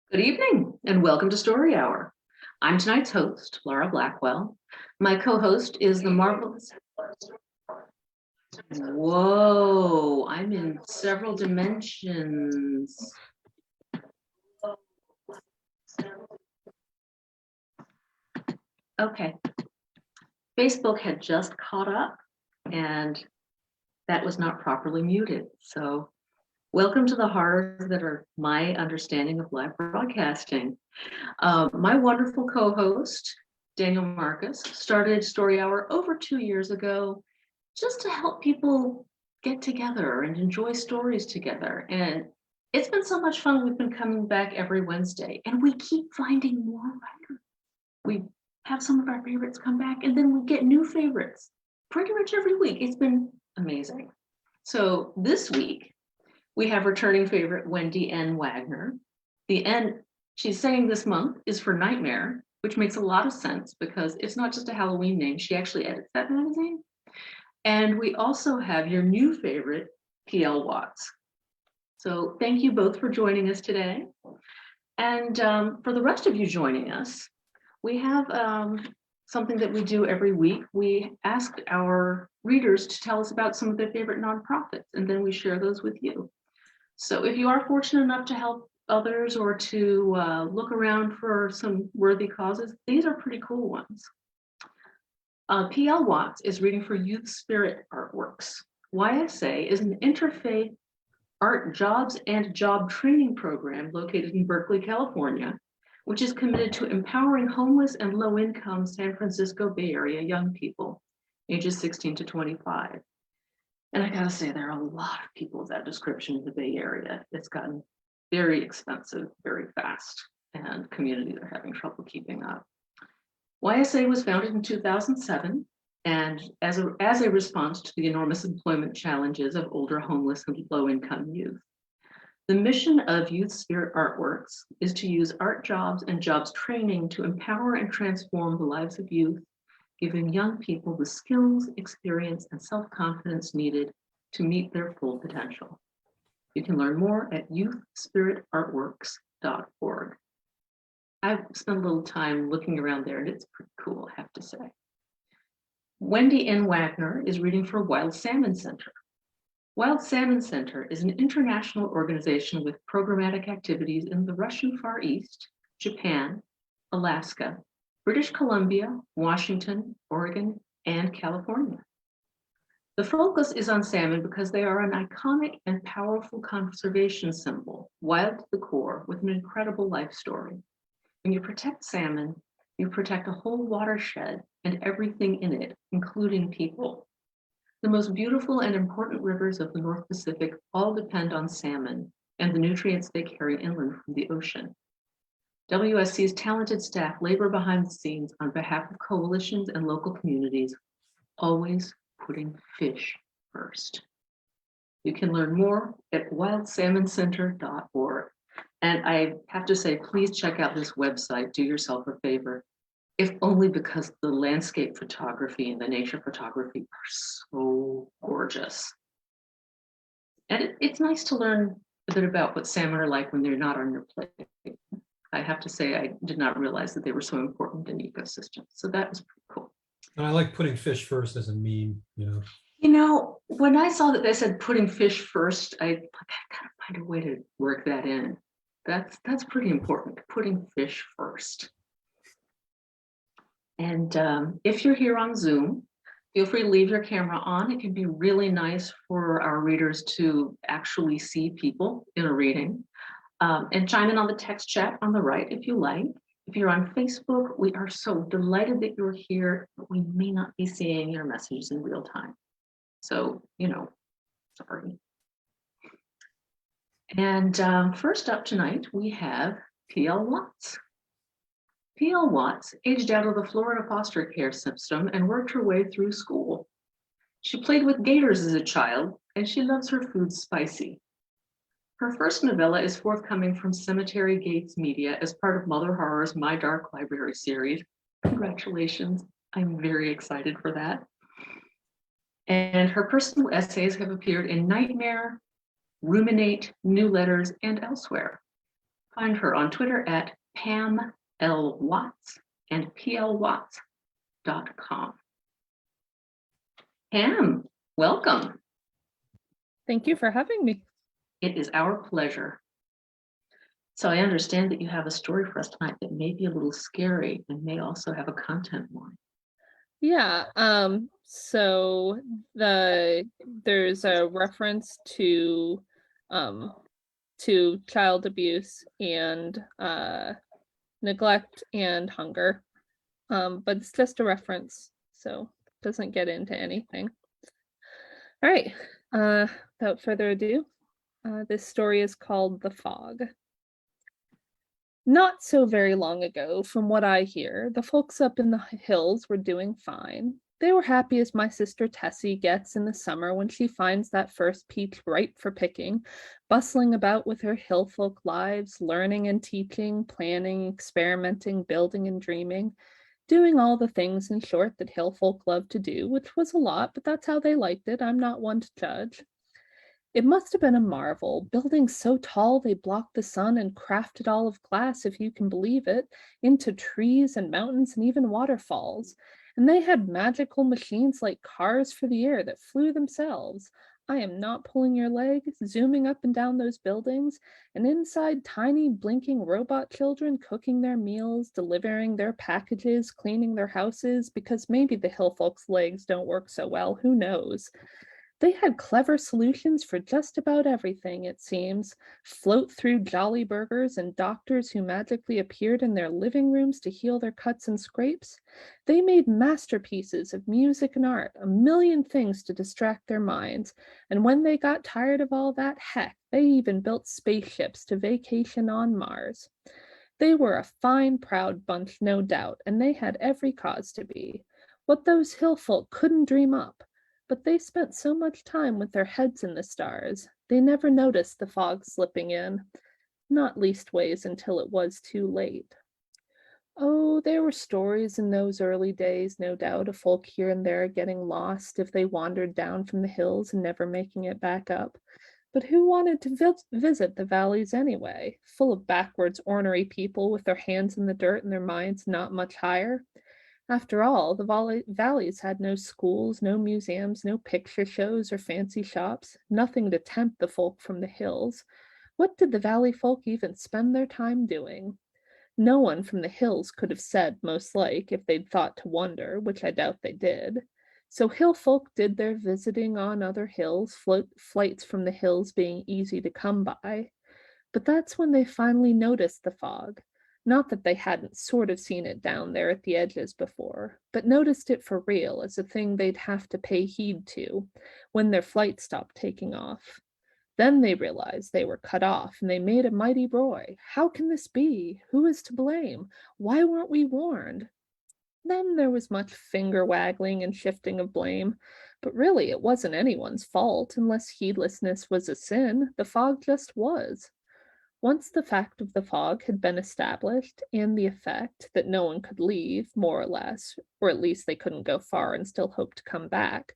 Good evening and welcome to Story Hour. I'm tonight's host, Laura Blackwell. My co-host is the marvelous. Whoa, I'm in several dimensions. Okay. Facebook had just caught up and that was not properly muted. So welcome to the horrors that are my understanding of live broadcasting. My wonderful co-host, Daniel Marcus, started Story Hour over 2 years ago just to help people get together and enjoy stories together. And it's been so much fun. We've been coming back every Wednesday and we keep finding more writers. We have some of our favorites come back and then we get new favorites pretty much every week. It's been amazing. So this week, we have returning favorite Wendy N. Wagner. The N she's saying this month is for Nightmare, which makes a lot of sense because it's not just a Halloween name. She actually edits that magazine. And we also have your new favorite, P.L. Watts. So thank you both for joining us today. And for the rest of you joining us, we have something that we do every week. We ask our readers to tell us about some of their favorite nonprofits, and then we share those with you. So if you are fortunate enough to help others or to look around for some worthy causes, these are pretty cool ones. P.L. Watts is reading for Youth Spirit Artworks. YSA is an interfaith art jobs and job training program located in Berkeley, California, which is committed to empowering homeless and low-income San Francisco Bay Area young people, ages 16 to 25. And I gotta say, there are a lot of people with that description in the Bay Area. It's gotten very expensive very fast, and communities are having trouble keeping up. YSA was founded in 2007, and as a response to the enormous employment challenges of older homeless and low-income youth. The mission of Youth Spirit Artworks is to use art jobs and jobs training to empower and transform the lives of youth, giving young people the skills, experience, and self-confidence needed to meet their full potential. You can learn more at youthspiritartworks.org. I've spent a little time looking around there and it's pretty cool, I have to say. Wendy N. Wagner is reading for Wild Salmon Center. Wild Salmon Center is an international organization with programmatic activities in the Russian Far East, Japan, Alaska, British Columbia, Washington, Oregon, and California. The focus is on salmon because they are an iconic and powerful conservation symbol, wild to the core, with an incredible life story. When you protect salmon, you protect a whole watershed and everything in it, including people. The most beautiful and important rivers of the North Pacific all depend on salmon and the nutrients they carry inland from the ocean. WSC's talented staff labor behind the scenes on behalf of coalitions and local communities, always putting fish first. You can learn more at wildsalmoncenter.org. And I have to say, please check out this website, do yourself a favor, if only because the landscape photography and the nature photography are so gorgeous. And it's nice to learn a bit about what salmon are like when they're not on your plate. I have to say, I did not realize that they were so important in ecosystems. So that was pretty cool. And I like putting fish first as a meme, When I saw that they said putting fish first, I gotta find a way to work that in. That's pretty important, putting fish first. And if you're here on Zoom, feel free to leave your camera on. It can be really nice for our readers to actually see people in a reading. And chime in on the text chat on the right if you like. If you're on Facebook, we are so delighted that you're here, but we may not be seeing your messages in real time. So, sorry. And first up tonight, we have P.L. Watts. P.L. Watts aged out of the Florida foster care system and worked her way through school. She played with gators as a child, and she loves her food spicy. Her first novella is forthcoming from Cemetery Gates Media as part of Mother Horror's My Dark Library series. Congratulations, I'm very excited for that. And her personal essays have appeared in Nightmare, Ruminate, New Letters, and elsewhere. Find her on Twitter at Pam L. Watts and plwatts.com. Pam, welcome. Thank you for having me. It is our pleasure. So I understand that you have a story for us tonight that may be a little scary and may also have a content warning. Yeah, so there's a reference um to child abuse and neglect and hunger. But it's just a reference, so it doesn't get into anything. All right, without further ado, this story is called The Fog. Not so very long ago, from what I hear, the folks up in the hills were doing fine. They were happy as my sister Tessie gets in the summer when she finds that first peach ripe for picking, bustling about with her hillfolk lives, learning and teaching, planning, experimenting, building and dreaming, doing all the things, in short, that hillfolk love to do, which was a lot, but that's how they liked it. I'm not one to judge. It must have been a marvel, buildings so tall they blocked the sun and crafted all of glass, if you can believe it, into trees and mountains and even waterfalls. And they had magical machines like cars for the air that flew themselves. I am not pulling your leg, zooming up and down those buildings, and inside tiny blinking robot children cooking their meals, delivering their packages, cleaning their houses, because maybe the hill folks' legs don't work so well, who knows? They had clever solutions for just about everything, it seems. Float through jolly burgers and doctors who magically appeared in their living rooms to heal their cuts and scrapes. They made masterpieces of music and art, a million things to distract their minds. And when they got tired of all that, heck, they even built spaceships to vacation on Mars. They were a fine, proud bunch, no doubt, and they had every cause to be. What those hill folk couldn't dream up. But they spent so much time with their heads in the stars, they never noticed the fog slipping in, not leastways until it was too late. Oh, there were stories in those early days, no doubt, of folk here and there getting lost if they wandered down from the hills and never making it back up. But who wanted to visit the valleys anyway, full of backwards, ornery people with their hands in the dirt and their minds not much higher? After all, the valleys had no schools, no museums, no picture shows or fancy shops, nothing to tempt the folk from the hills. What did the valley folk even spend their time doing? No one from the hills could have said, most like, if they'd thought to wonder, which I doubt they did. So hill folk did their visiting on other hills, flights from the hills being easy to come by. But that's when they finally noticed the fog. Not that they hadn't sort of seen it down there at the edges before, but noticed it for real as a thing they'd have to pay heed to when their flight stopped taking off. Then they realized they were cut off and they made a mighty roar. How can this be? Who is to blame? Why weren't we warned? Then there was much finger waggling and shifting of blame, but really it wasn't anyone's fault unless heedlessness was a sin. The fog just was. Once the fact of the fog had been established, and the effect that no one could leave, more or less, or at least they couldn't go far and still hope to come back,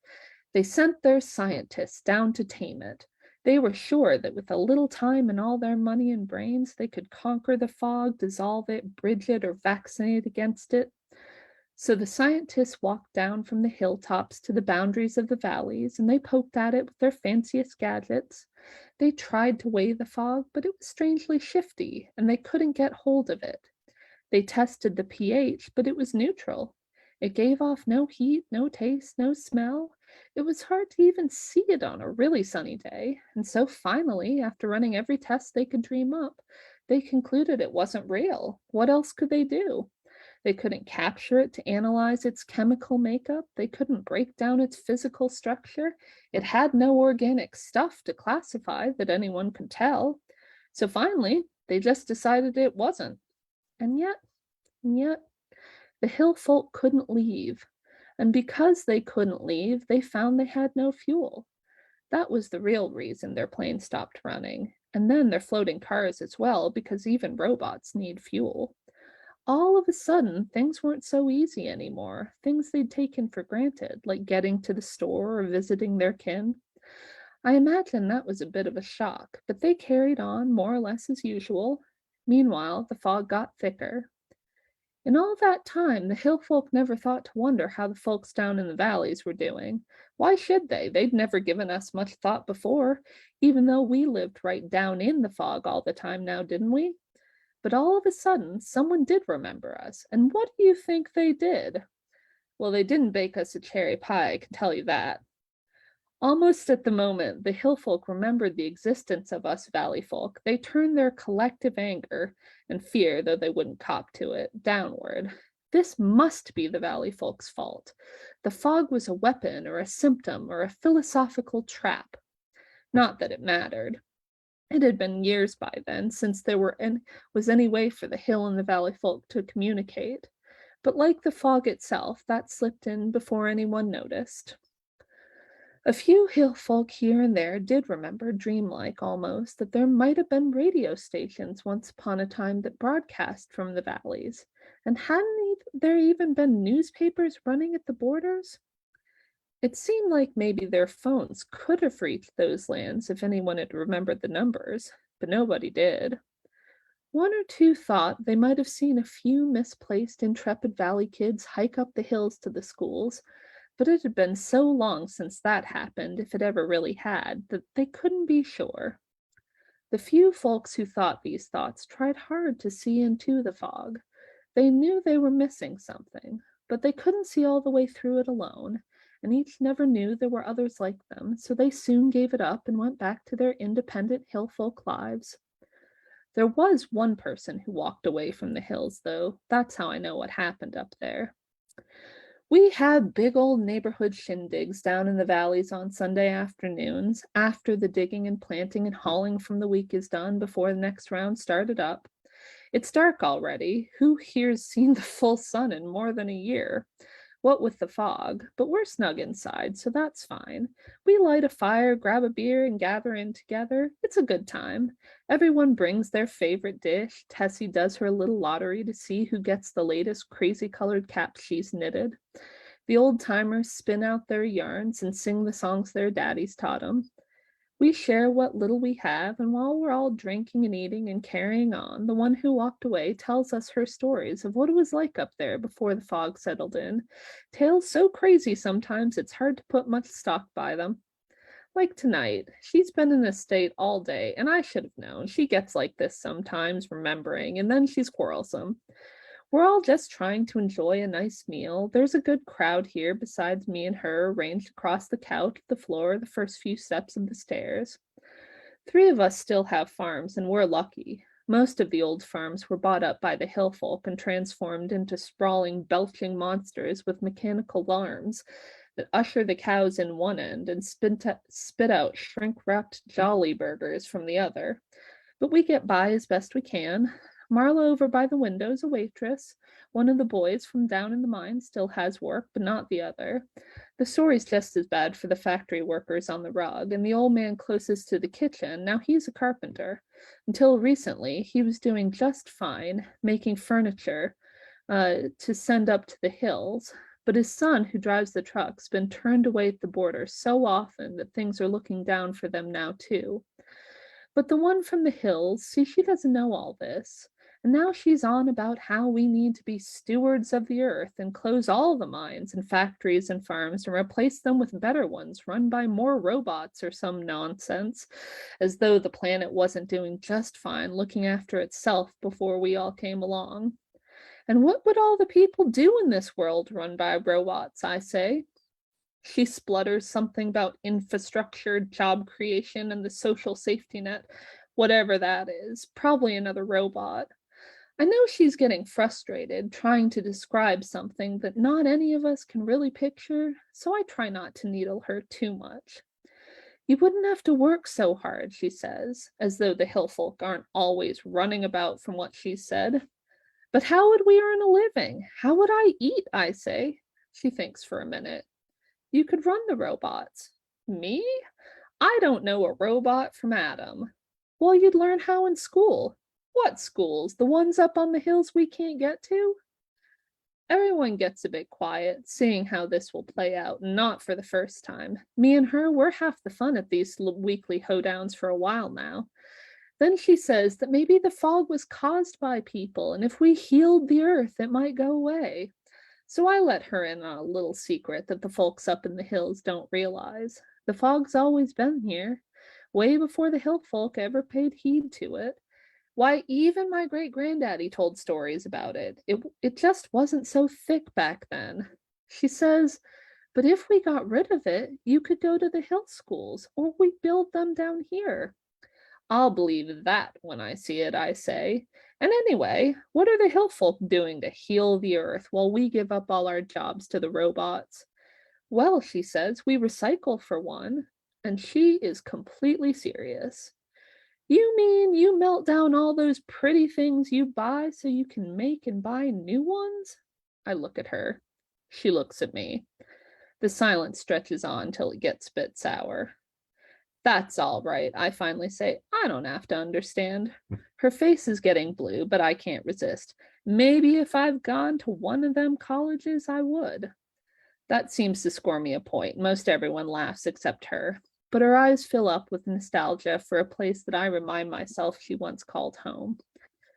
they sent their scientists down to tame it. They were sure that with a little time and all their money and brains, they could conquer the fog, dissolve it, bridge it, or vaccinate against it. So the scientists walked down from the hilltops to the boundaries of the valleys, and they poked at it with their fanciest gadgets. They tried to weigh the fog, but it was strangely shifty, and they couldn't get hold of it. They tested the pH, but it was neutral. It gave off no heat, no taste, no smell. It was hard to even see it on a really sunny day, and so finally, after running every test they could dream up, they concluded it wasn't real. What else could they do? They couldn't capture it to analyze its chemical makeup. They couldn't break down its physical structure. It had no organic stuff to classify that anyone could tell. So finally, they just decided it wasn't. And yet, the hill folk couldn't leave. And because they couldn't leave, they found they had no fuel. That was the real reason their plane stopped running. And then their floating cars as well, because even robots need fuel. All of a sudden, things weren't so easy anymore, things they'd taken for granted, like getting to the store or visiting their kin. I imagine that was a bit of a shock, but they carried on more or less as usual. Meanwhile, the fog got thicker. In all that time, the hill folk never thought to wonder how the folks down in the valleys were doing. Why should they? They'd never given us much thought before, even though we lived right down in the fog all the time now, didn't we? But all of a sudden, someone did remember us, and what do you think they did? Well, they didn't bake us a cherry pie, I can tell you that. Almost at the moment the hill folk remembered the existence of us valley folk, they turned their collective anger and fear, though they wouldn't cop to it, downward. This must be the valley folks' fault. The fog was a weapon or a symptom or a philosophical trap. Not that it mattered. It had been years by then since there was any way for the hill and the valley folk to communicate. But like the fog itself, that slipped in before anyone noticed. A few hill folk here and there did remember, dreamlike almost, that there might have been radio stations once upon a time that broadcast from the valleys, and hadn't there even been newspapers running at the borders? It seemed like maybe their phones could have reached those lands if anyone had remembered the numbers, but nobody did. One or two thought they might have seen a few misplaced intrepid valley kids hike up the hills to the schools, but it had been so long since that happened, if it ever really had, that they couldn't be sure. The few folks who thought these thoughts tried hard to see into the fog. They knew they were missing something, but they couldn't see all the way through it alone, and each never knew there were others like them, so they soon gave it up and went back to their independent hill folk lives. There was one person who walked away from the hills, though. That's how I know what happened up there. We had big old neighborhood shindigs down in the valleys on Sunday afternoons, after the digging and planting and hauling from the week is done before the next round started up. It's dark already. Who here's seen the full sun in more than a year? What with the fog, but we're snug inside, so that's fine. We light a fire, grab a beer, and gather in together. It's a good time. Everyone brings their favorite dish. Tessie does her little lottery to see who gets the latest crazy-colored cap she's knitted. The old-timers spin out their yarns and sing the songs their daddies taught them. We share what little we have, and while we're all drinking and eating and carrying on, the one who walked away tells us her stories of what it was like up there before the fog settled in. Tales so crazy sometimes it's hard to put much stock by them. Like tonight, she's been in a state all day, and I should have known. She gets like this sometimes, remembering, and then she's quarrelsome. We're all just trying to enjoy a nice meal. There's a good crowd here besides me and her, arranged across the couch, the floor, the first few steps of the stairs. 3 of us still have farms, and we're lucky. Most of the old farms were bought up by the hill folk and transformed into sprawling, belching monsters with mechanical arms that usher the cows in one end and spit out shrink-wrapped jolly burgers from the other. But we get by as best we can. Marla over by the window is a waitress. One of the boys from down in the mine still has work, but not the other. The story's just as bad for the factory workers on the rug, and the old man closest to the kitchen, now he's a carpenter. Until recently, he was doing just fine, making furniture to send up to the hills. But his son, who drives the truck's been turned away at the border so often that things are looking down for them now, too. But the one from the hills, see, she doesn't know all this. And now she's on about how we need to be stewards of the earth and close all the mines and factories and farms and replace them with better ones run by more robots or some nonsense, as though the planet wasn't doing just fine looking after itself before we all came along. And what would all the people do in this world run by robots, I say? She splutters something about infrastructure, job creation, and the social safety net, whatever that is, probably another robot. I know she's getting frustrated, trying to describe something that not any of us can really picture, so I try not to needle her too much. You wouldn't have to work so hard, she says, as though the hill folk aren't always running about from what she said. But how would we earn a living? How would I eat, I say? She thinks for a minute. You could run the robots. Me? I don't know a robot from Adam. Well, you'd learn how in school. What schools? The ones up on the hills we can't get to? Everyone gets a bit quiet, seeing how this will play out, not for the first time. Me and her, we're half the fun at these weekly hoedowns for a while now. Then she says that maybe the fog was caused by people, and if we healed the earth, it might go away. So I let her in on a little secret that the folks up in the hills don't realize. The fog's always been here, way before the hill folk ever paid heed to it. Why, even my great granddaddy told stories about it. It just wasn't so thick back then. She says, but if we got rid of it, you could go to the hill schools, or we build them down here. I'll believe that when I see it, I say. And anyway, what are the hill folk doing to heal the earth while we give up all our jobs to the robots? Well, she says, we recycle for one. And she is completely serious. You mean you melt down all those pretty things you buy so you can make and buy new ones? I look at her. She looks at me. The silence stretches on till it gets a bit sour. That's all right, I finally say. I don't have to understand. Her face is getting blue, but I can't resist. Maybe if I've gone to one of them colleges, I would. That seems to score me a point. Most everyone laughs except her, but her eyes fill up with nostalgia for a place that I remind myself she once called home.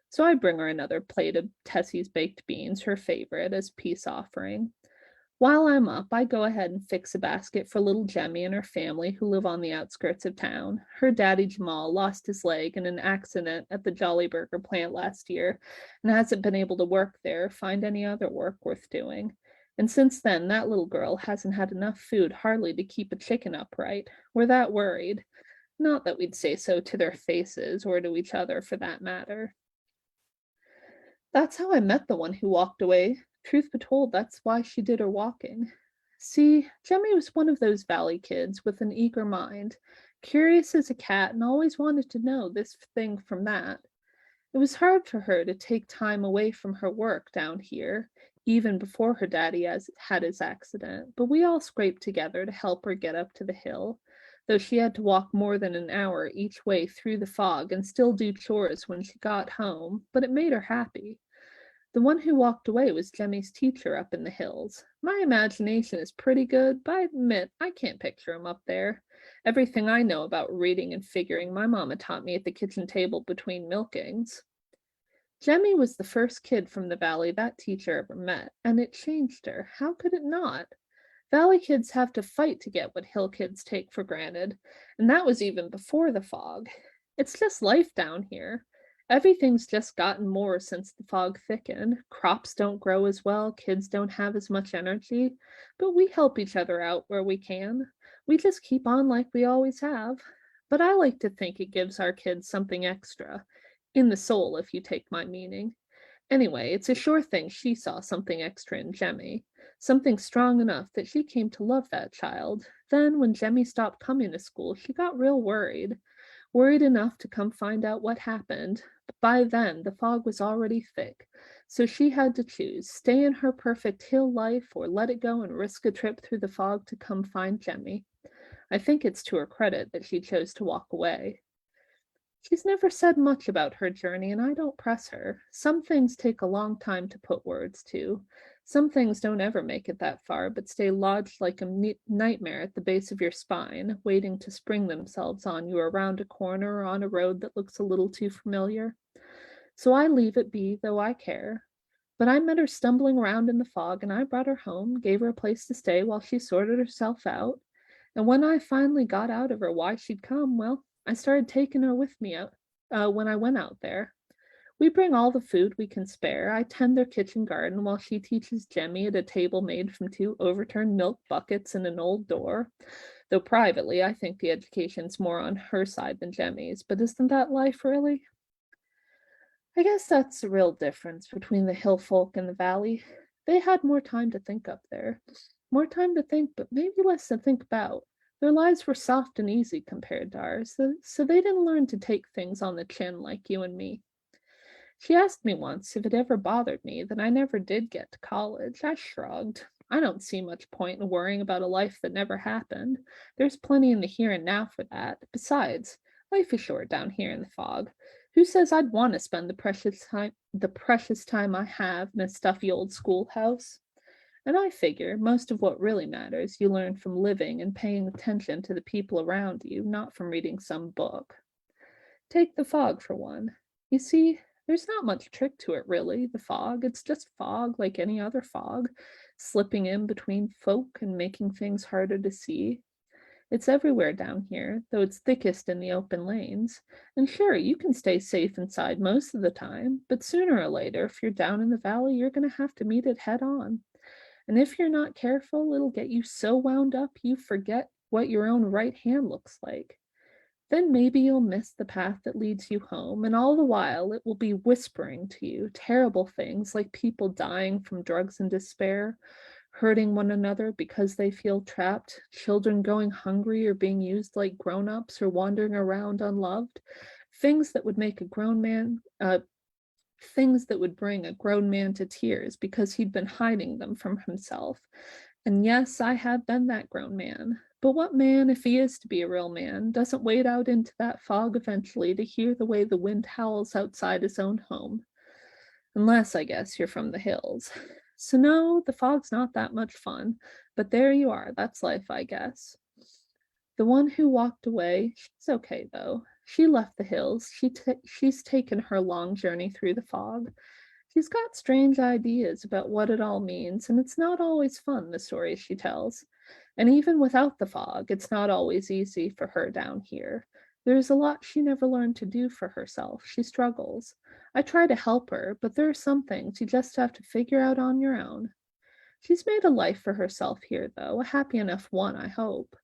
So I bring her another plate of Tessie's baked beans, her favorite, as peace offering. While I'm up, I go ahead and fix a basket for little Jemmy and her family who live on the outskirts of town. Her daddy Jamal lost his leg in an accident at the Jolly Burger plant last year and hasn't been able to work there or find any other work worth doing. And since then, that little girl hasn't had enough food hardly to keep a chicken upright. We're that worried. Not that we'd say so to their faces or to each other for that matter. That's how I met the one who walked away. Truth be told, that's why she did her walking. See, Jemmy was one of those valley kids with an eager mind, curious as a cat and always wanted to know this thing from that. It was hard for her to take time away from her work down here, even before her daddy had his accident, but we all scraped together to help her get up to the hill, though she had to walk more than an hour each way through the fog and still do chores when she got home, but it made her happy. The one who walked away was Jemmy's teacher up in the hills. My imagination is pretty good, but I admit I can't picture him up there. Everything I know about reading and figuring my mama taught me at the kitchen table between milkings. Jemmy was the first kid from the valley that teacher ever met, and it changed her. How could it not? Valley kids have to fight to get what hill kids take for granted, and that was even before the fog. It's just life down here. Everything's just gotten more since the fog thickened. Crops don't grow as well, kids don't have as much energy, but we help each other out where we can. We just keep on like we always have. But I like to think it gives our kids something extra, in the soul, if you take my meaning. Anyway, it's a sure thing she saw something extra in Jemmy, something strong enough that she came to love that child. Then, when Jemmy stopped coming to school, she got real worried enough to come find out what happened. But by then, the fog was already thick, so she had to choose, stay in her perfect hill life or let it go and risk a trip through the fog to come find Jemmy. I think it's to her credit that she chose to walk away. She's never said much about her journey, and I don't press her. Some things take a long time to put words to. Some things don't ever make it that far, but stay lodged like a nightmare at the base of your spine, waiting to spring themselves on you around a corner or on a road that looks a little too familiar. So I leave it be, though I care. But I met her stumbling around in the fog, and I brought her home, gave her a place to stay while she sorted herself out. And when I finally got out of her why she'd come, well, I started taking her with me out when I went out there. We bring all the food we can spare. I tend their kitchen garden while she teaches Jemmy at a table made from 2 overturned milk buckets and an old door. Though privately, I think the education's more on her side than Jemmy's. But isn't that life, really? I guess that's the real difference between the hill folk and the valley. They had more time to think up there. More time to think, but maybe less to think about. Their lives were soft and easy compared to ours, so they didn't learn to take things on the chin like you and me. She asked me once if it ever bothered me that I never did get to college. I shrugged. I don't see much point in worrying about a life that never happened. There's plenty in the here and now for that. Besides, life is short down here in the fog. Who says I'd want to spend the precious time I have in a stuffy old schoolhouse? And I figure most of what really matters you learn from living and paying attention to the people around you, not from reading some book. Take the fog for one. You see, there's not much trick to it, really, the fog. It's just fog like any other fog, slipping in between folk and making things harder to see. It's everywhere down here, though it's thickest in the open lanes. And sure, you can stay safe inside most of the time, but sooner or later, if you're down in the valley, you're going to have to meet it head on. And if you're not careful, it'll get you so wound up you forget what your own right hand looks like. Then maybe you'll miss the path that leads you home, and all the while it will be whispering to you terrible things like people dying from drugs and despair, hurting one another because they feel trapped, children going hungry or being used like grown-ups or wandering around unloved, things that would make a grown man things that would bring a grown man to tears because he'd been hiding them from himself. And yes, I have been that grown man. But what man, if he is to be a real man, doesn't wade out into that fog eventually to hear the way the wind howls outside his own home? Unless, I guess, you're from the hills. So no, the fog's not that much fun, but there you are, that's life, I guess. The one who walked away, she's okay though. She left the hills. She's taken her long journey through the fog. She's got strange ideas about what it all means, and it's not always fun, the stories she tells. And even without the fog, it's not always easy for her down here. There's a lot she never learned to do for herself. She struggles. I try to help her, but there are some things you just have to figure out on your own. She's made a life for herself here, though, a happy enough one, I hope.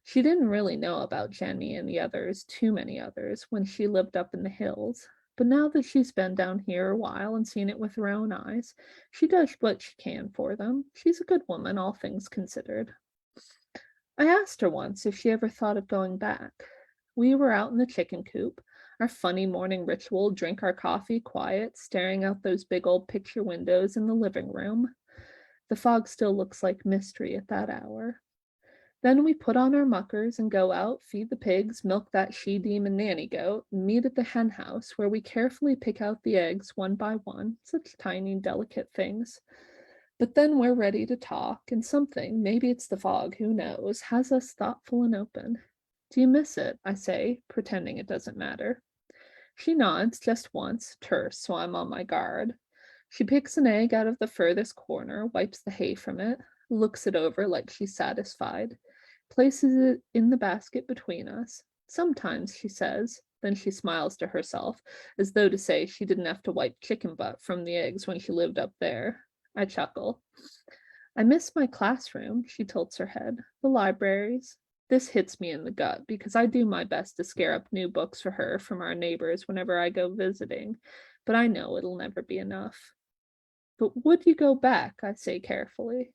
She didn't really know about Jenny and the others, too many others, when she lived up in the hills. But now that she's been down here a while and seen it with her own eyes, she does what she can for them. She's a good woman, all things considered. I asked her once if she ever thought of going back. We were out in the chicken coop, our funny morning ritual, drink our coffee quiet, staring out those big old picture windows in the living room. The fog still looks like mystery at that hour. Then we put on our muckers and go out, feed the pigs, milk that she-demon nanny goat, and meet at the hen house where we carefully pick out the eggs one by one, such tiny, delicate things. But then we're ready to talk, and something, maybe it's the fog, who knows, has us thoughtful and open. Do you miss it? I say, pretending it doesn't matter. She nods just once, terse, so I'm on my guard. She picks an egg out of the furthest corner, wipes the hay from it, looks it over like she's satisfied, places it in the basket between us. Sometimes, she says, then she smiles to herself, as though to say she didn't have to wipe chicken butt from the eggs when she lived up there. I chuckle. I miss my classroom, she tilts her head, the libraries. This hits me in the gut because I do my best to scare up new books for her from our neighbors whenever I go visiting, but I know it'll never be enough. But would you go back? I say carefully.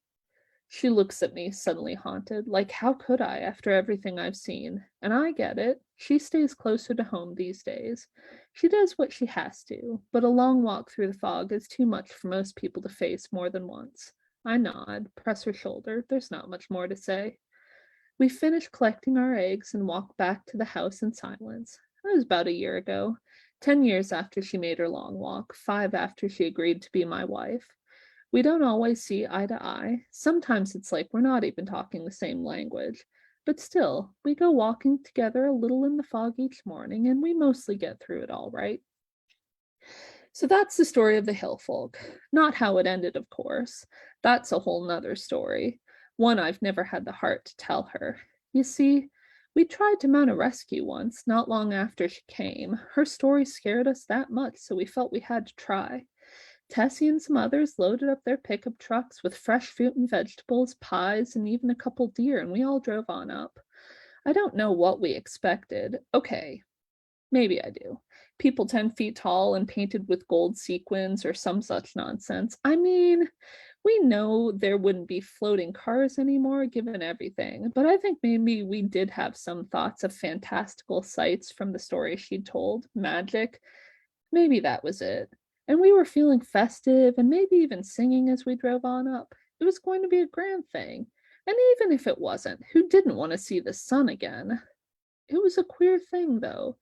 She looks at me, suddenly haunted, like how could I after everything I've seen? And I get it. She stays closer to home these days. She does what she has to, but a long walk through the fog is too much for most people to face more than once. I nod, press her shoulder. There's not much more to say. We finish collecting our eggs and walk back to the house in silence. That was about a year ago, 10 years after she made her long walk, 5 after she agreed to be my wife. We don't always see eye to eye. Sometimes it's like we're not even talking the same language. But still, we go walking together a little in the fog each morning, and we mostly get through it all right. So that's the story of the hill folk. Not how it ended, of course. That's a whole nother story. One I've never had the heart to tell her. You see, we tried to mount a rescue once, not long after she came. Her story scared us that much, so we felt we had to try. Tessie and some others loaded up their pickup trucks with fresh fruit and vegetables, pies, and even a couple deer, and we all drove on up. I don't know what we expected. Okay, maybe I do. People 10 feet tall and painted with gold sequins or some such nonsense. I mean, we know there wouldn't be floating cars anymore given everything, but I think maybe we did have some thoughts of fantastical sights from the story she'd told. Magic. Maybe that was it. And we were feeling festive and maybe even singing as we drove on up. It was going to be a grand thing. And even if it wasn't, who didn't want to see the sun again? It was a queer thing, though.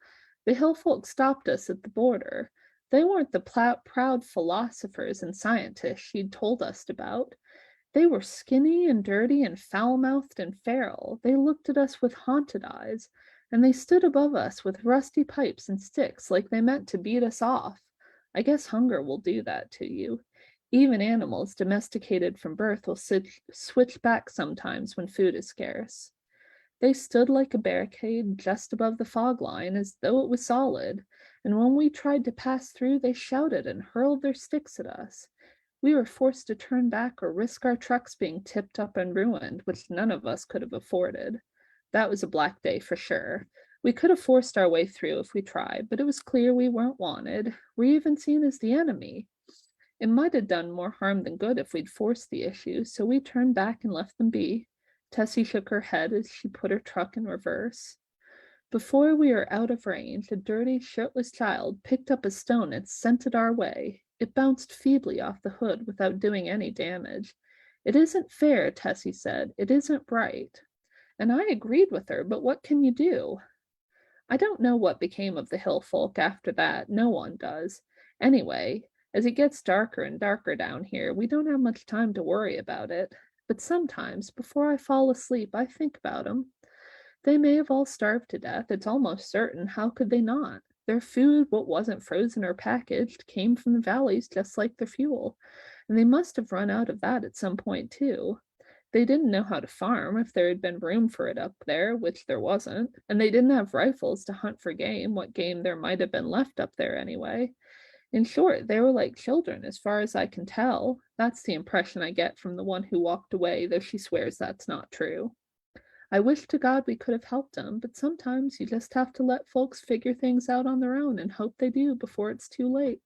The hill folk stopped us at the border. They weren't the proud philosophers and scientists she'd told us about. They were skinny and dirty and foul-mouthed and feral. They looked at us with haunted eyes. and they stood above us with rusty pipes and sticks like they meant to beat us off. I guess hunger will do that to you. Even animals domesticated from birth will switch back sometimes when food is scarce. They stood like a barricade just above the fog line as though it was solid, and when we tried to pass through, they shouted and hurled their sticks at us. We were forced to turn back or risk our trucks being tipped up and ruined, which none of us could have afforded. That was a black day for sure. We could have forced our way through if we tried, but it was clear we weren't wanted. We're even seen as the enemy. It might have done more harm than good if we'd forced the issue, so we turned back and left them be. Tessie shook her head as she put her truck in reverse. Before we were out of range, a dirty, shirtless child picked up a stone and sent it our way. It bounced feebly off the hood without doing any damage. It isn't fair, Tessie said. It isn't right. And I agreed with her, but what can you do? I don't know what became of the hill folk after that. No one does. Anyway, as it gets darker and darker down here, we don't have much time to worry about it. But sometimes, before I fall asleep, I think about them. They may have all starved to death. It's almost certain. How could they not? Their food, what wasn't frozen or packaged, came from the valleys just like their fuel. And they must have run out of that at some point, too. They didn't know how to farm if there had been room for it up there, which there wasn't, and they didn't have rifles to hunt for game, what game there might have been left up there anyway. In short, they were like children, as far as I can tell. That's the impression I get from the one who walked away, though she swears that's not true. I wish to God we could have helped them, but sometimes you just have to let folks figure things out on their own and hope they do before it's too late.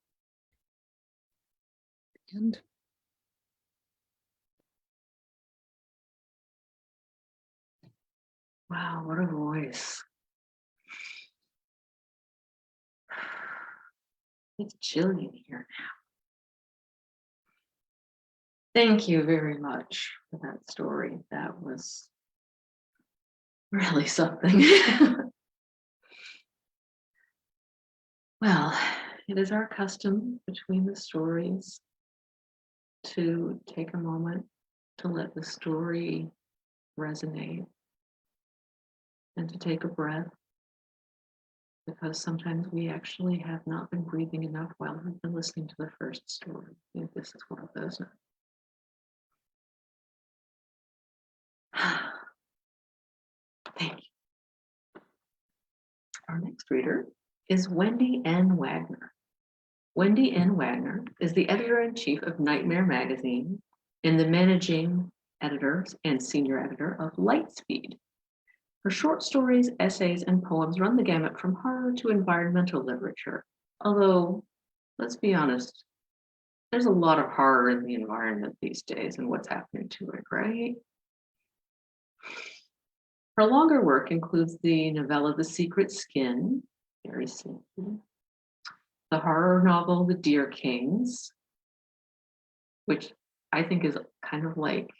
And Wow, what a voice. It's chilly in here now. Thank you very much for that story. That was really something. Well, it is our custom between the stories to take a moment to let the story resonate and to take a breath, because sometimes we actually have not been breathing enough while we've been listening to the first story. I think this is one of those. Thank you. Our next reader is Wendy N. Wagner. Wendy N. Wagner is the editor-in-chief of Nightmare Magazine and the managing editor and senior editor of Lightspeed. Her short stories, essays, and poems run the gamut from horror to environmental literature. Although, let's be honest, there's a lot of horror in the environment these days and what's happening to it, right? Her longer work includes the novella The Secret Skin, very simple, the horror novel The Deer Kings, which I think is kind of like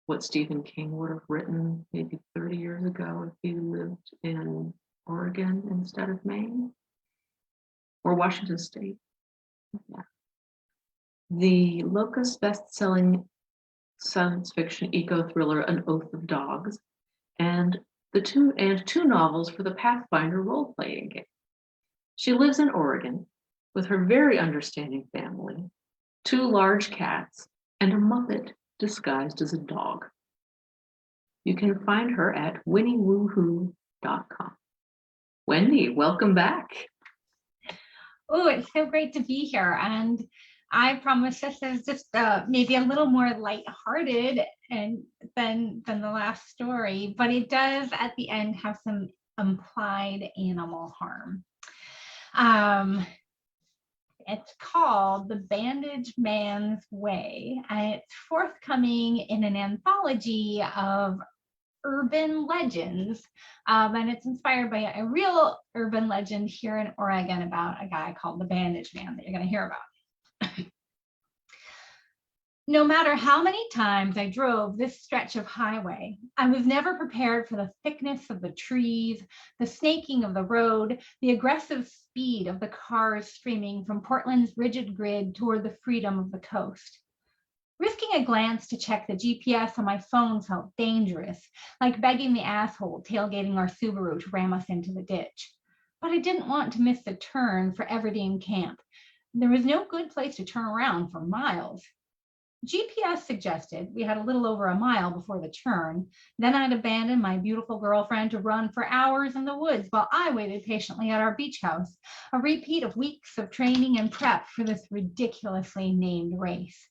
what Stephen King would have written maybe 30 years ago if he lived in Oregon instead of Maine or Washington State. Yeah. The Locus best-selling science fiction eco-thriller An Oath of Dogs, and two novels for the Pathfinder role-playing game. She lives in Oregon with her very understanding family, 2 large cats, and a Muppet disguised as a dog. You can find her at winnywoohoo.com. Wendy, welcome back. Oh, it's so great to be here. And I promise this is just maybe a little more lighthearted than the last story, but it does at the end have some implied animal harm. It's called The Bandage Man Way, and it's forthcoming in an anthology of urban legends, and it's inspired by a real urban legend here in Oregon about a guy called the Bandage Man that you're going to hear about. No matter how many times I drove this stretch of highway, I was never prepared for the thickness of the trees, the snaking of the road, the aggressive speed of the cars streaming from Portland's rigid grid toward the freedom of the coast. Risking a glance to check the GPS on my phone felt dangerous, like begging the asshole tailgating our Subaru to ram us into the ditch. But I didn't want to miss the turn for Everdeen Camp. There was no good place to turn around for miles. GPS suggested we had a little over a mile before the turn. Then I'd abandon my beautiful girlfriend to run for hours in the woods while I waited patiently at our beach house, a repeat of weeks of training and prep for this ridiculously named race.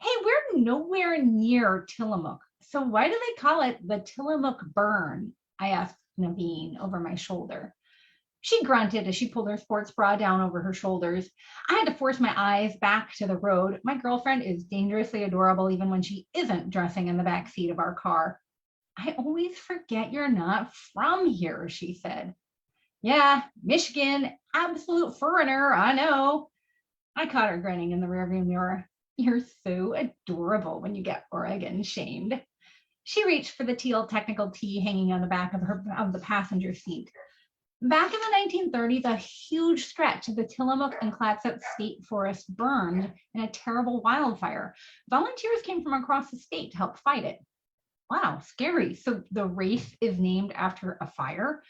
Hey, we're nowhere near Tillamook, so why do they call it the Tillamook Burn? I asked Naveen over my shoulder. She grunted as she pulled her sports bra down over her shoulders. I had to force my eyes back to the road. My girlfriend is dangerously adorable even when she isn't dressing in the back seat of our car. I always forget you're not from here, she said. Yeah, Michigan, absolute foreigner, I know. I caught her grinning in the rearview mirror. You're so adorable when you get Oregon shamed. She reached for the teal technical tee hanging on the back of the passenger seat. Back in the 1930s, a huge stretch of the Tillamook and Clatsop State Forest burned in a terrible wildfire. Volunteers came from across the state to help fight it. Wow, scary. So the race is named after a fire?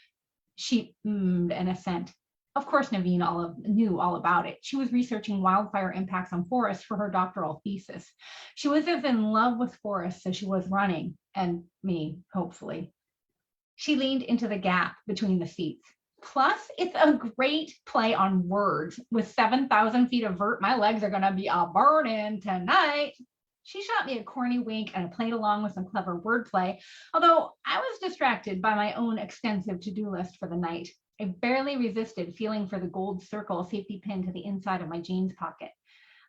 She an assent. Of course, Naveen knew all about it. She was researching wildfire impacts on forests for her doctoral thesis. She was as in love with forests as she was running, and me, hopefully. She leaned into the gap between the seats. Plus, it's a great play on words. With 7,000 feet of vert, my legs are going to be a burning tonight. She shot me a corny wink and I played along with some clever wordplay, although I was distracted by my own extensive to-do list for the night. I barely resisted feeling for the gold circle safety pin to the inside of my jeans pocket.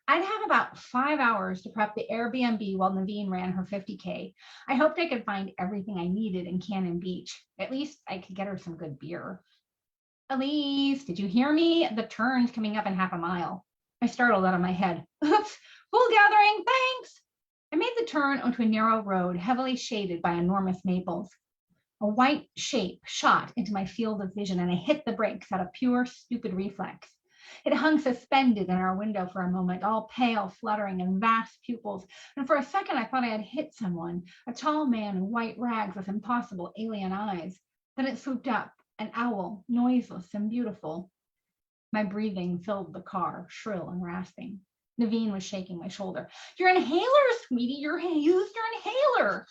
I'd have about 5 hours to prep the Airbnb while Naveen ran her 50K. I hoped I could find everything I needed in Cannon Beach. At least I could get her some good beer. Elise, did you hear me? The turn's coming up in half a mile. I startled out of my head. Oops, full gathering, thanks. I made the turn onto a narrow road heavily shaded by enormous maples. A white shape shot into my field of vision and I hit the brakes out of pure, stupid reflex. It hung suspended in our window for a moment, all pale, fluttering, and vast pupils. And for a second, I thought I had hit someone, a tall man in white rags with impossible alien eyes. Then it swooped up, an owl, noiseless and beautiful. My breathing filled the car, shrill and rasping. Naveen was shaking my shoulder. Your inhaler, sweetie, you used your inhaler.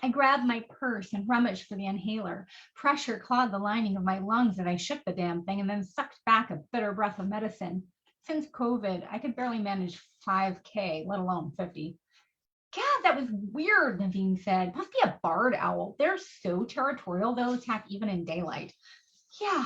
I grabbed my purse and rummaged for the inhaler. Pressure clawed the lining of my lungs as I shook the damn thing and then sucked back a bitter breath of medicine. Since COVID, I could barely manage 5K, let alone 50. God, that was weird, Naveen said. Must be a barred owl. They're so territorial, they'll attack even in daylight. Yeah,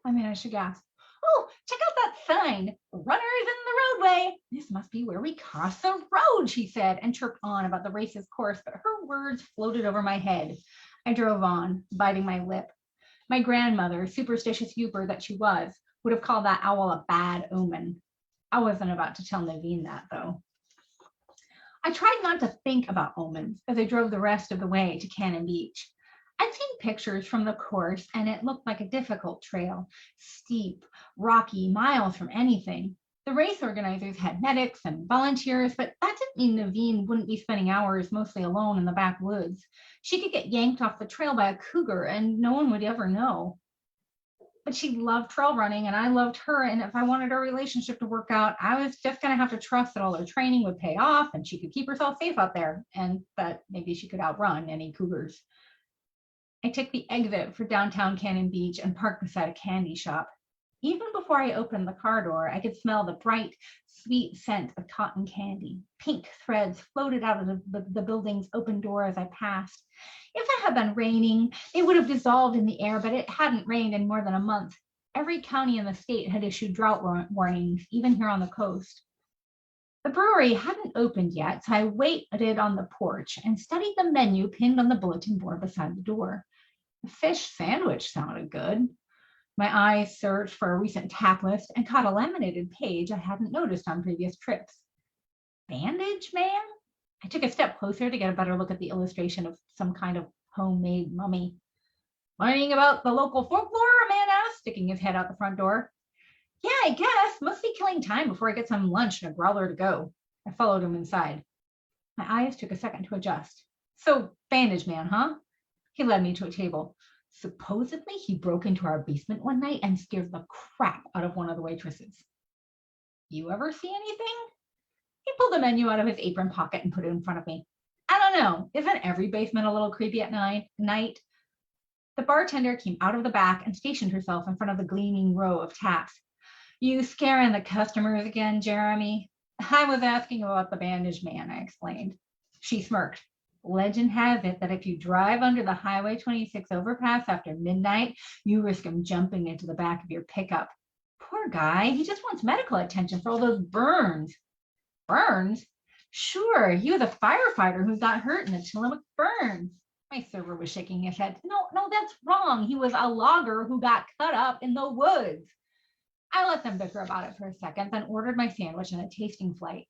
I managed to gasp. Oh, check out that sign. Runners in the roadway. This must be where we cross the road, she said, and chirped on about the race's course, but her words floated over my head. I drove on, biting my lip. My grandmother, superstitious youper that she was, would have called that owl a bad omen. I wasn't about to tell Naveen that, though. I tried not to think about omens as I drove the rest of the way to Cannon Beach. I'd seen pictures from the course and it looked like a difficult trail, steep, rocky, miles from anything. The race organizers had medics and volunteers, but that didn't mean Naveen wouldn't be spending hours mostly alone in the backwoods. She could get yanked off the trail by a cougar and no one would ever know. But she loved trail running and I loved her. And if I wanted our relationship to work out, I was just going to have to trust that all her training would pay off and she could keep herself safe out there and that maybe she could outrun any cougars. I took the exit for downtown Cannon Beach and parked beside a candy shop. Even before I opened the car door, I could smell the bright, sweet scent of cotton candy. Pink threads floated out of the building's open door as I passed. If it had been raining, it would have dissolved in the air, but it hadn't rained in more than a month. Every county in the state had issued drought warnings, even here on the coast. The brewery hadn't opened yet, so I waited on the porch and studied the menu pinned on the bulletin board beside the door. The fish sandwich sounded good. My eyes searched for a recent tap list and caught a laminated page I hadn't noticed on previous trips. Bandage Man? I took a step closer to get a better look at the illustration of some kind of homemade mummy. Learning about the local folklore? A man asked, sticking his head out the front door. Yeah, I guess. Must be killing time before I get some lunch and a growler to go. I followed him inside. My eyes took a second to adjust. So, Bandage Man, huh? He led me to a table. Supposedly, he broke into our basement one night and scared the crap out of one of the waitresses. You ever see anything? He pulled the menu out of his apron pocket and put it in front of me. I don't know. Isn't every basement a little creepy at night? The bartender came out of the back and stationed herself in front of the gleaming row of taps. You scaring the customers again, Jeremy? I was asking about the Bandage Man, I explained. She smirked. Legend has it that if you drive under the Highway 26 overpass after midnight, you risk him jumping into the back of your pickup. Poor guy. He just wants medical attention for all those burns. Burns? Sure, he was a firefighter who got hurt in the Tillamook burns. My server was shaking his head. No, that's wrong. He was a logger who got cut up in the woods. I let them bicker about it for a second, then ordered my sandwich and a tasting flight.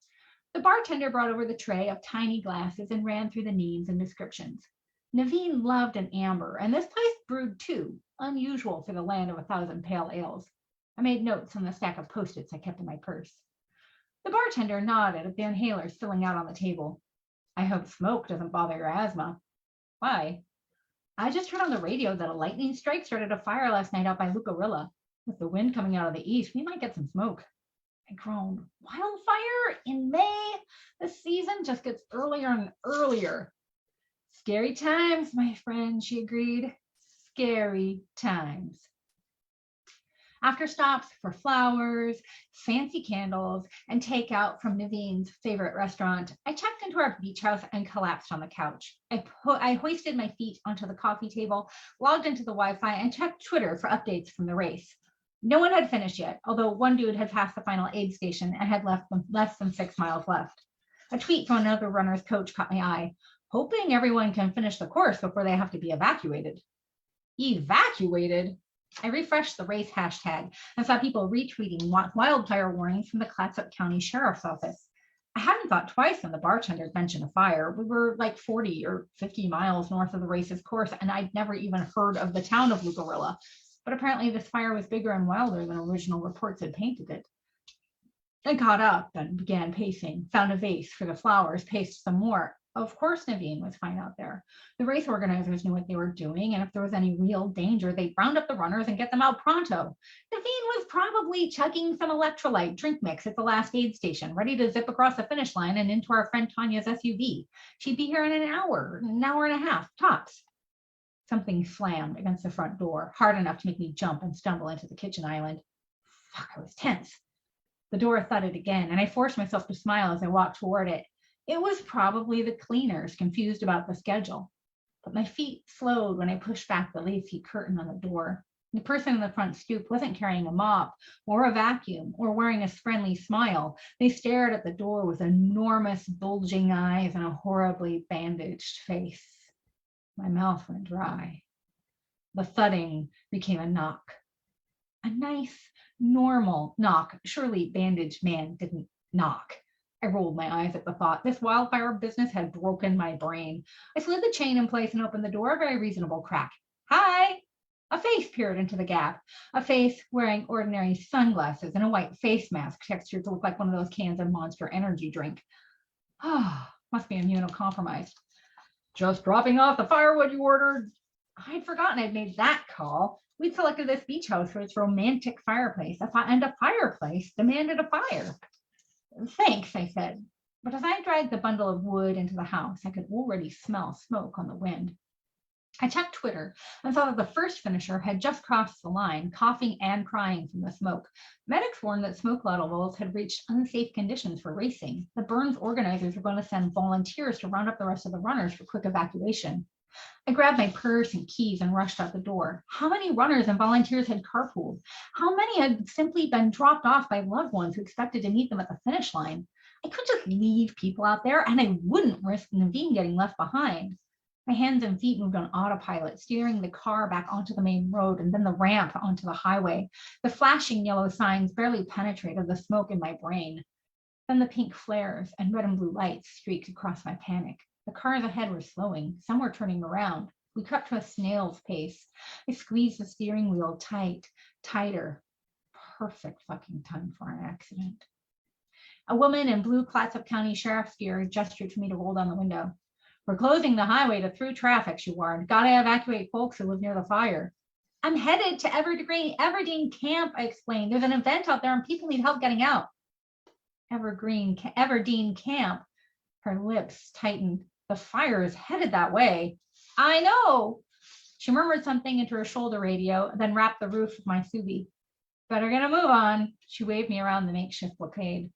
The bartender brought over the tray of tiny glasses and ran through the names and descriptions. Naveen loved an amber, and this place brewed two, unusual for the land of 1,000 pale ales. I made notes on the stack of Post-its I kept in my purse. The bartender nodded at the inhalers filling out on the table. I hope smoke doesn't bother your asthma. Why? I just heard on the radio that a lightning strike started a fire last night out by Lucarilla. With the wind coming out of the east, we might get some smoke. I groaned. Wildfire in May? The season just gets earlier and earlier. Scary times, my friend, she agreed. Scary times. After stops for flowers, fancy candles, and takeout from Naveen's favorite restaurant, I checked into our beach house and collapsed on the couch. I hoisted my feet onto the coffee table, logged into the Wi-Fi, and checked Twitter for updates from the race. No one had finished yet, although one dude had passed the final aid station and had less than 6 miles left. A tweet from another runner's coach caught my eye, hoping everyone can finish the course before they have to be evacuated. Evacuated? I refreshed the race hashtag and saw people retweeting wildfire warnings from the Clatsop County Sheriff's Office. I hadn't thought twice when the bartender mentioned a fire. We were like 40 or 50 miles north of the race's course, and I'd never even heard of the town of Lucarilla. But apparently this fire was bigger and wilder than original reports had painted it. I got up and began pacing, found a vase for the flowers, paced some more. Of course Naveen was fine out there. The race organizers knew what they were doing, and if there was any real danger, they'd round up the runners and get them out pronto. Naveen was probably chugging some electrolyte drink mix at the last aid station, ready to zip across the finish line and into our friend Tanya's SUV. She'd be here in an hour and a half, tops. Something slammed against the front door, hard enough to make me jump and stumble into the kitchen island. Fuck, I was tense. The door thudded again, and I forced myself to smile as I walked toward it. It was probably the cleaners, confused about the schedule. But my feet slowed when I pushed back the lacy curtain on the door. The person in the front stoop wasn't carrying a mop or a vacuum or wearing a friendly smile. They stared at the door with enormous bulging eyes and a horribly bandaged face. My mouth went dry. The thudding became a knock. A nice, normal knock. Surely Bandage Man didn't knock. I rolled my eyes at the thought. This wildfire business had broken my brain. I slid the chain in place and opened the door, a very reasonable crack. Hi! A face peered into the gap. A face wearing ordinary sunglasses and a white face mask textured to look like one of those cans of Monster Energy drink. Ah, must be immunocompromised. Just dropping off the firewood you ordered. I'd forgotten I'd made that call. We'd selected this beach house for its romantic fireplace, and a fireplace demanded a fire. Thanks, I said. But as I dragged the bundle of wood into the house, I could already smell smoke on the wind. I checked Twitter and saw that the first finisher had just crossed the line, coughing and crying from the smoke. Medics warned that smoke levels had reached unsafe conditions for racing. The burns organizers were going to send volunteers to round up the rest of the runners for quick evacuation. I grabbed my purse and keys and rushed out the door. How many runners and volunteers had carpooled? How many had simply been dropped off by loved ones who expected to meet them at the finish line? I couldn't just leave people out there, and I wouldn't risk Naveen getting left behind. My hands and feet moved on autopilot, steering the car back onto the main road and then the ramp onto the highway. The flashing yellow signs barely penetrated the smoke in my brain. Then the pink flares and red and blue lights streaked across my panic. The cars ahead were slowing. Some were turning around. We crept to a snail's pace. I squeezed the steering wheel tighter. Perfect fucking time for an accident. A woman in blue Clatsop County Sheriff's gear gestured to me to roll down the window. We're closing the highway to through traffic, she warned. Gotta evacuate folks who live near the fire. I'm headed to Everdeen Camp, I explained. There's an event out there and people need help getting out. Everdeen Camp. Her lips tightened. The fire is headed that way. I know. She murmured something into her shoulder radio, then wrapped the roof of my SUV. Better get a move on. She waved me around the makeshift blockade.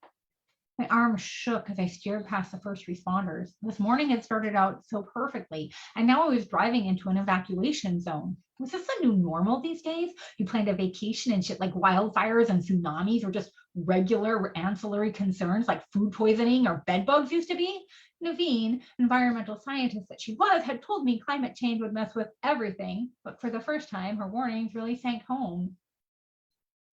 My arm shook as I steered past the first responders. This morning had started out so perfectly, and now I was driving into an evacuation zone. Was this the new normal these days? You planned a vacation and shit like wildfires and tsunamis or just regular ancillary concerns like food poisoning or bed bugs used to be? Naveen, environmental scientist that she was, had told me climate change would mess with everything, but for the first time, her warnings really sank home.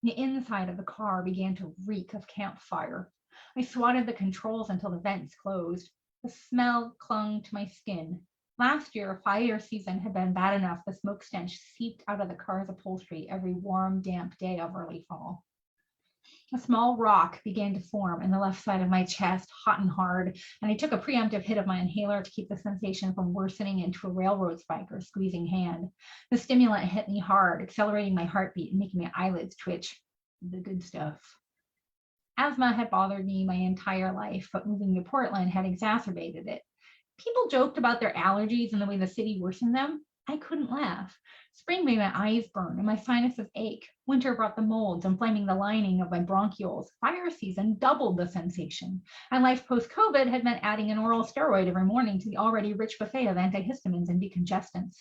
The inside of the car began to reek of campfire. I swatted the controls until the vents closed. The smell clung to my skin. Last year, fire season had been bad enough the smoke stench seeped out of the car's upholstery every warm, damp day of early fall. A small rock began to form in the left side of my chest, hot and hard, and I took a preemptive hit of my inhaler to keep the sensation from worsening into a railroad spike or squeezing hand. The stimulant hit me hard, accelerating my heartbeat and making my eyelids twitch. The good stuff. Asthma had bothered me my entire life, but moving to Portland had exacerbated it. People joked about their allergies and the way the city worsened them. I couldn't laugh. Spring made my eyes burn and my sinuses ache. Winter brought the molds, inflaming the lining of my bronchioles. Fire season doubled the sensation. And life post-COVID had meant adding an oral steroid every morning to the already rich buffet of antihistamines and decongestants.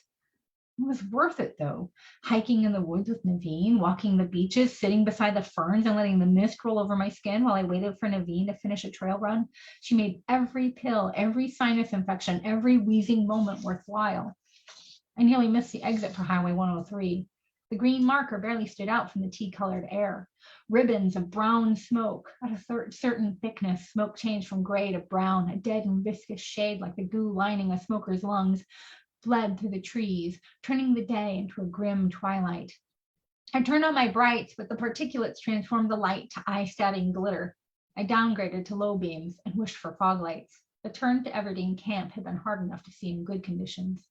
It was worth it, though. Hiking in the woods with Naveen, walking the beaches, sitting beside the ferns and letting the mist roll over my skin while I waited for Naveen to finish a trail run. She made every pill, every sinus infection, every wheezing moment worthwhile. I nearly missed the exit for Highway 103. The green marker barely stood out from the tea-colored air. Ribbons of brown smoke at a certain thickness. Smoke changed from gray to brown, a dead and viscous shade like the goo lining a smoker's lungs, bled through the trees, turning the day into a grim twilight. I turned on my brights, but the particulates transformed the light to eye-stabbing glitter. I downgraded to low beams and wished for fog lights. The turn to Everdeen Camp had been hard enough to see in good conditions.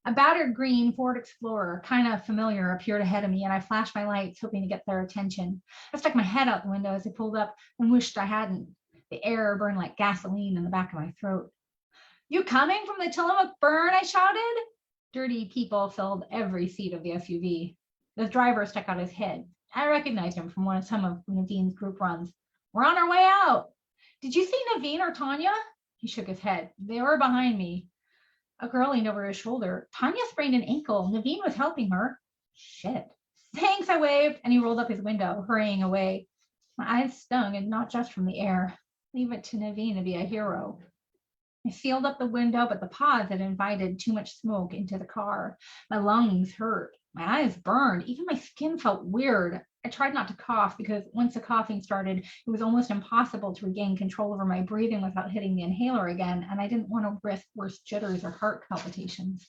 A battered green Ford Explorer, kind of familiar, appeared ahead of me, and I flashed my lights, hoping to get their attention. I stuck my head out the window as I pulled up and wished I hadn't. The air burned like gasoline in the back of my throat. You coming from the Tillamook burn? I shouted. Dirty people filled every seat of the SUV. The driver stuck out his head. I recognized him from some of Naveen's group runs. We're on our way out. Did you see Naveen or Tanya? He shook his head. They were behind me. A girl leaned over his shoulder. Tanya sprained an ankle. Naveen was helping her. Shit. Thanks, I waved, and he rolled up his window, hurrying away. My eyes stung, and not just from the air. Leave it to Naveen to be a hero. I sealed up the window, but the pause had invited too much smoke into the car. My lungs hurt. My eyes burned. Even my skin felt weird. I tried not to cough because once the coughing started, it was almost impossible to regain control over my breathing without hitting the inhaler again, and I didn't want to risk worse jitters or heart palpitations.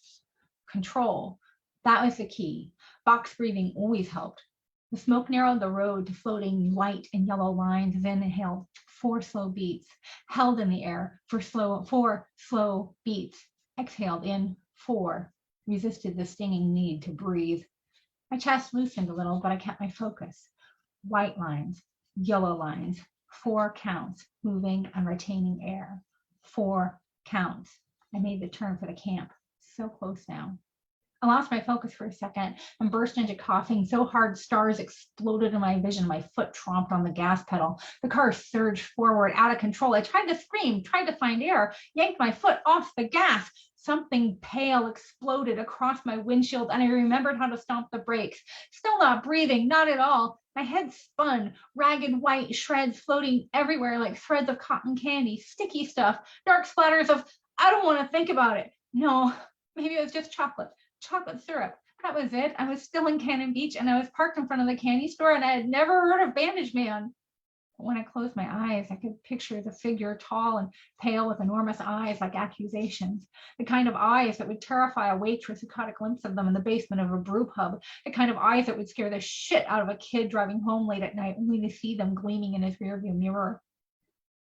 Control. That was the key. Box breathing always helped. The smoke narrowed the road to floating white and yellow lines, then inhaled 4 slow beats, held in the air for 4 slow beats, exhaled in 4, resisted the stinging need to breathe. My chest loosened a little, but I kept my focus. White lines, yellow lines, 4 counts, moving and retaining air. 4 counts. I made the turn for the camp. So close now. I lost my focus for a second and burst into coughing so hard stars exploded in my vision. My foot tromped on the gas pedal. The car surged forward, out of control. I tried to scream, tried to find air, yanked my foot off the gas. Something pale exploded across my windshield, and I remembered how to stomp the brakes. Still not breathing, not at all. My head spun, ragged white shreds floating everywhere like threads of cotton candy, sticky stuff, dark splatters of, I don't want to think about it. No, maybe it was just chocolate syrup. That was it. I was still in Cannon Beach, and I was parked in front of the candy store, and I had never heard of Bandage Man. But when I closed my eyes, I could picture the figure, tall and pale with enormous eyes like accusations, the kind of eyes that would terrify a waitress who caught a glimpse of them in the basement of a brew pub, the kind of eyes that would scare the shit out of a kid driving home late at night only to see them gleaming in his rearview mirror.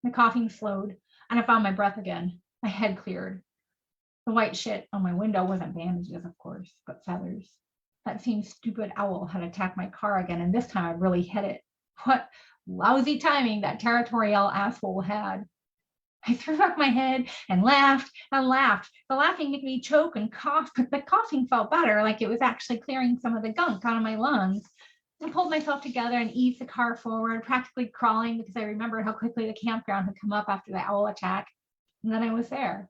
The coughing slowed, and I found my breath again. My head cleared. The white shit on my window wasn't bandages, of course, but feathers. That same stupid owl had attacked my car again, and this time I really hit it. What lousy timing that territorial asshole had. I threw back my head and laughed and laughed. The laughing made me choke and cough, but the coughing felt better, like it was actually clearing some of the gunk out of my lungs. I pulled myself together and eased the car forward, practically crawling because I remembered how quickly the campground had come up after the owl attack. And then I was there.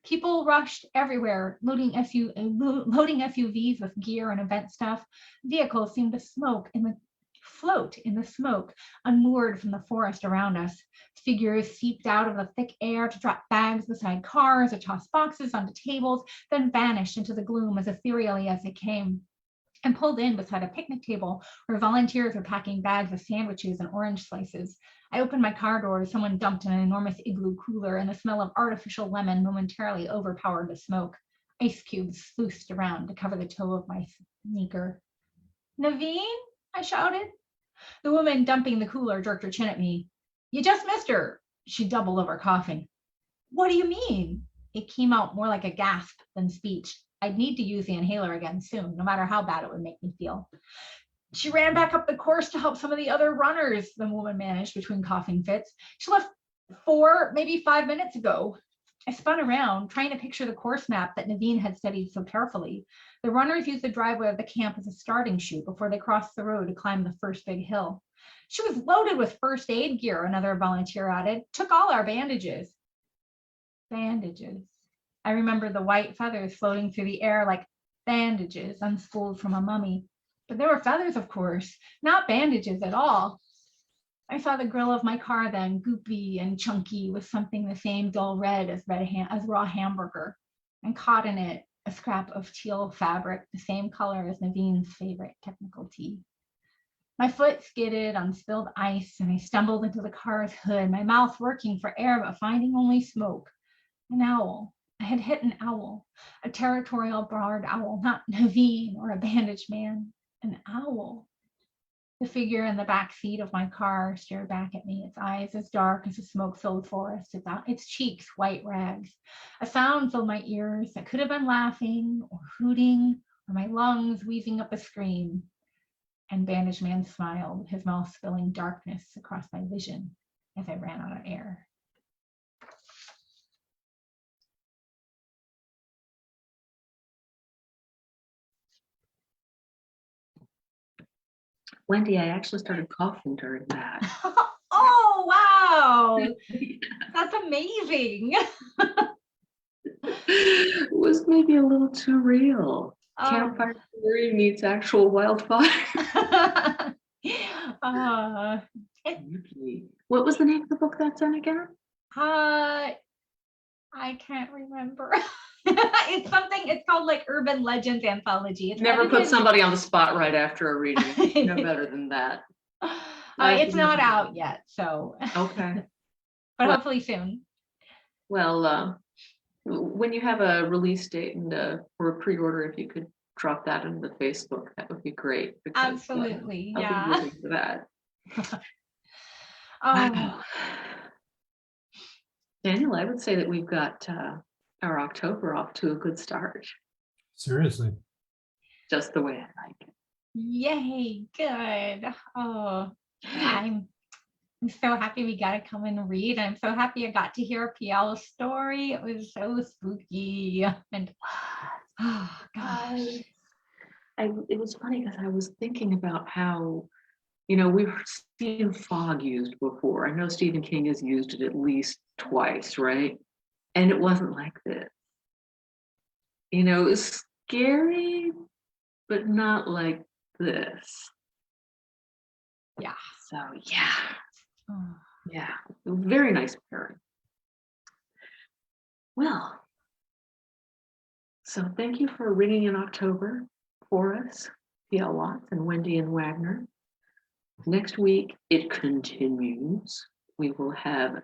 People rushed everywhere, loading SUVs with gear and event stuff. Vehicles seemed to float in the smoke, unmoored from the forest around us. Figures seeped out of the thick air to drop bags beside cars or toss boxes onto tables, then vanished into the gloom as ethereally as they came. And pulled in beside a picnic table where volunteers were packing bags of sandwiches and orange slices. I opened my car door as someone dumped an enormous igloo cooler, and the smell of artificial lemon momentarily overpowered the smoke. Ice cubes sluiced around to cover the toe of my sneaker. Naveen? I shouted. The woman dumping the cooler jerked her chin at me. You just missed her. She doubled over, coughing. What do you mean? It came out more like a gasp than speech. I'd need to use the inhaler again soon, no matter how bad it would make me feel. She ran back up the course to help some of the other runners, the woman managed between coughing fits. She left 4, maybe 5 minutes ago. I spun around, trying to picture the course map that Naveen had studied so carefully. The runners used the driveway of the camp as a starting chute before they crossed the road to climb the first big hill. She was loaded with first aid gear, another volunteer added. Took all our bandages. Bandages. I remember the white feathers floating through the air like bandages unspooled from a mummy. But they were feathers, of course, not bandages at all. I saw the grill of my car then, goopy and chunky, with something the same dull red as raw hamburger, and caught in it a scrap of teal fabric, the same color as Naveen's favorite technical tee. My foot skidded on spilled ice, and I stumbled into the car's hood, my mouth working for air but finding only smoke. An owl. I had hit an owl, a territorial barred owl, not Naveen or a bandage man, an owl. The figure in the back seat of my car stared back at me, its eyes as dark as a smoke-filled forest, its cheeks white rags. A sound filled my ears that could have been laughing or hooting or my lungs wheezing up a scream. And Bandage Man smiled, his mouth spilling darkness across my vision as I ran out of air. Wendy, I actually started coughing during that. Oh, wow. That's amazing. It was maybe a little too real. Campfire story meets actual wildfire. What was the name of the book that's in again? I can't remember. It's called like Urban Legends Anthology. It's Never put somebody on the spot right after a reading. No better than that. It's not out yet, so. Okay. But hopefully soon. Well, when you have a release date and or a pre-order, if you could drop that into the Facebook, that would be great. Because, absolutely, I'll yeah. be waiting for that. Wow. Daniel, I would say that we've got our October off to a good start. Seriously. Just the way I like it. Yay, good. Oh, I'm so happy we got to come and read. I'm so happy I got to hear PL's story. It was so spooky. And oh gosh. It was funny because I was thinking about how, we've seen fog used before. I know Stephen King has used it at least twice, right? And it wasn't like this. It was scary, but not like this. Yeah. So yeah. Oh. Yeah. Very nice pairing. Well, so thank you for reading in October for us, P.L. Watts and Wendy N. Wagner. Next week, it continues. We will have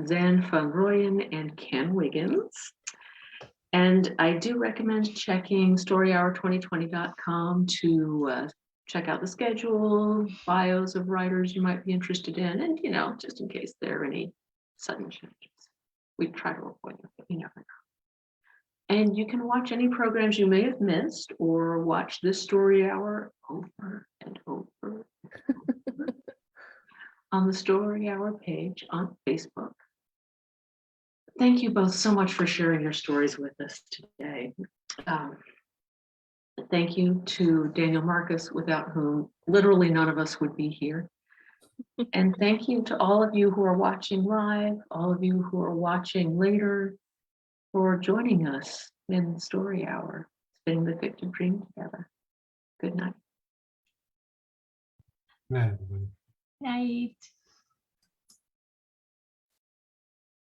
Zan van Rooyen and Ken Wiggins. And I do recommend checking storyhour2020.com to check out the schedule, bios of writers you might be interested in, and just in case there are any sudden changes. We try to avoid them, but you never know. And you can watch any programs you may have missed or watch this story hour over and over and over on the Story Hour page on Facebook. Thank you both so much for sharing your stories with us today. Thank you to Daniel Marcus, without whom literally none of us would be here. And thank you to all of you who are watching live, all of you who are watching later, for joining us in the Story Hour, spinning the fictive dream together. Good night. Night, everybody. Night.